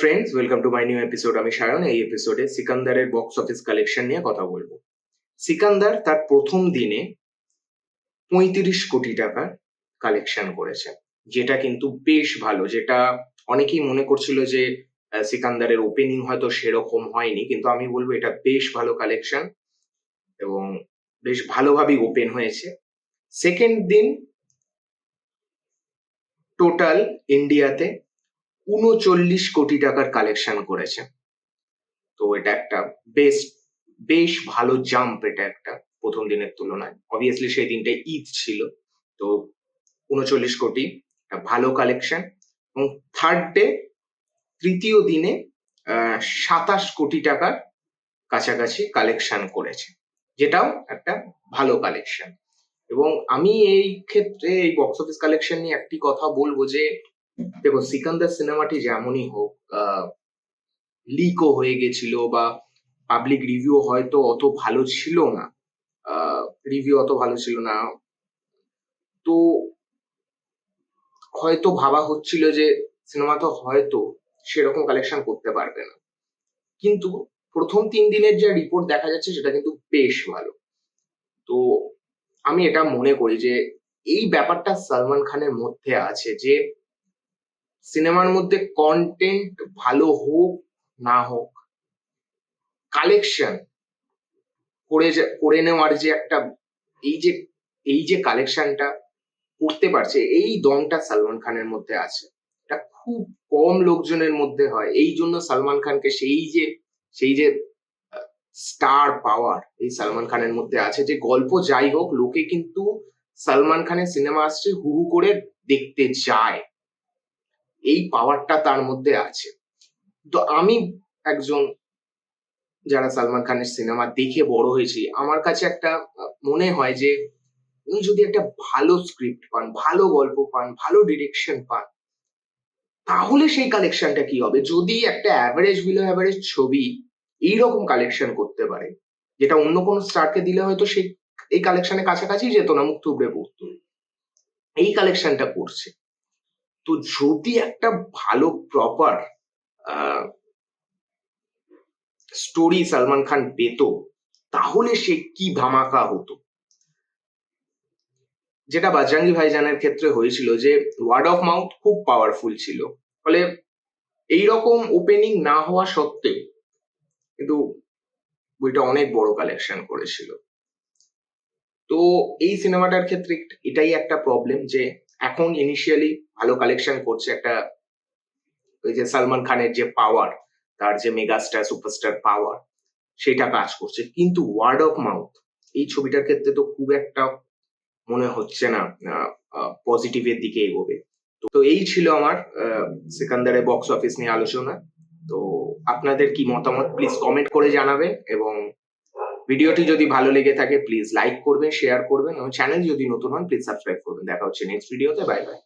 Friends, welcome to my new episode. আমি সায়ন। এই এপিসোডে সিকান্দারের বক্স অফিস কালেকশন নিয়ে কথা বলবো। সিকান্দার তার প্রথম দিনে 35 কোটি টাকার কালেকশন করেছে, যেটা কিন্তু বেশ ভালো। যেটা অনেকেই মনে করছিল যে সিকান্দারের ওপেনিং হয়তো সেরকম হয়নি, কিন্তু আমি বলবো এটা বেশ ভালো কালেকশন এবং বেশ ভালোভাবেই ওপেন হয়েছে। সেকেন্ড দিন টোটাল ইন্ডিয়াতে 39 কোটি টাকার কালেকশন করেছে। তো এটা একটা বেশ বেশ ভালো জাম্প। এটা একটা প্রথম দিনের তুলনায়, অবভিয়াসলি সেই দিনটা ঈদ ছিল, তো 39 কোটি একটা ভালো কালেকশন। এবং থার্ড ডে, তৃতীয় দিনে 27 কোটি টাকার কাছাকাছি কালেকশন করেছে, যেটাও একটা ভালো কালেকশন। এবং আমি এই ক্ষেত্রে এই বক্স অফিস কালেকশন নিয়ে একটি কথা বলবো যে, দেখো, সিকান্দার সিনেমাটি যেমনই হোক, লিকও হয়ে গেছিল বা পাবলিক রিভিউ হয়তো অত ভালো ছিল না, তো হয়তো ভাবা হচ্ছিল যে সিনেমাটা হয়তো সেরকম কালেকশন করতে পারবে না, কিন্তু প্রথম 3 দিনের যা রিপোর্ট দেখা যাচ্ছে সেটা কিন্তু বেশ ভালো। তো আমি এটা মনে করি যে এই ব্যাপারটা সালমান খানের মধ্যে আছে যে সিনেমার মধ্যে কন্টেন্ট ভালো হোক না হোক, কালেকশন করে নেওয়ার যে একটা, এই যে কালেকশনটা করতে পারছে, এই দমটা সালমান খানের মধ্যে আছে। এটা খুব কম লোকজনের মধ্যে হয়। এই জন্য সালমান খানকে সেই যে স্টার পাওয়ার এই সালমান খানের মধ্যে আছে, যে গল্প যাই হোক, লোকে কিন্তু সালমান খানের সিনেমা আসছে হু হু করে দেখতে যায়। এই পাওয়ারটা তার মধ্যে আছে। তো আমি একজন যারা সালমান খানের সিনেমা দেখে বড় হয়েছি, আমার কাছে একটা মনে হয় যে উনি যদি একটা ভালো স্ক্রিপ্ট পান, ভালো গল্প পান, ভালো ডিরেকশন পান, তাহলে সেই কালেকশনটা কি হবে। যদি একটা অ্যাভারেজ বিলো অ্যাভারেজ ছবি এইরকম কালেকশন করতে পারে, যেটা অন্য কোনো স্টারকে দিলে হয়তো সেই এই কালেকশনের কাছাকাছি যেত না, মুখ থুবড়ে পড়তো, এই কালেকশনটা করছে। তো যদি একটা ভালো প্রপার স্টোরি সালমান খান পেত, তাহলে সে কি ধামাকা হতো। যেটা বজরঙ্গি ভাইজানের ক্ষেত্রে হয়েছিল, যে ওয়ার্ড অফ মাউথ খুব পাওয়ারফুল ছিল, ফলে এইরকম ওপেনিং না হওয়া সত্ত্বেও কিন্তু বইটা অনেক বড় কালেকশন করেছিল। তো এই সিনেমাটার ক্ষেত্রে এটাই একটা প্রবলেম, যে এখন ইনিশিয়ালি ভালো কালেকশন করছে, একটা ওই যে সালমান খানের যে পাওয়ার, তার যে মেগাস্টার সুপারস্টার পাওয়ার, সেটা কাজ করছে, কিন্তু ওয়ার্ড অফ মাউথ এই ছবিটার ক্ষেত্রে তো খুব একটা মনে হচ্ছে না পজিটিভের দিকে এগোবে। তো এই ছিল আমার সিকান্দারের বক্স অফিস নিয়ে আলোচনা। তো আপনাদের কি মতামত প্লিজ কমেন্ট করে জানাবেন, এবং ভিডিওটি যদি ভালো লেগে থাকে প্লিজ লাইক করবেন, শেয়ার করবেন, এবং চ্যানেল যদি নতুন হন প্লিজ সাবস্ক্রাইব করবেন। দেখা হচ্ছে নেক্সট ভিডিওতে। Bye bye.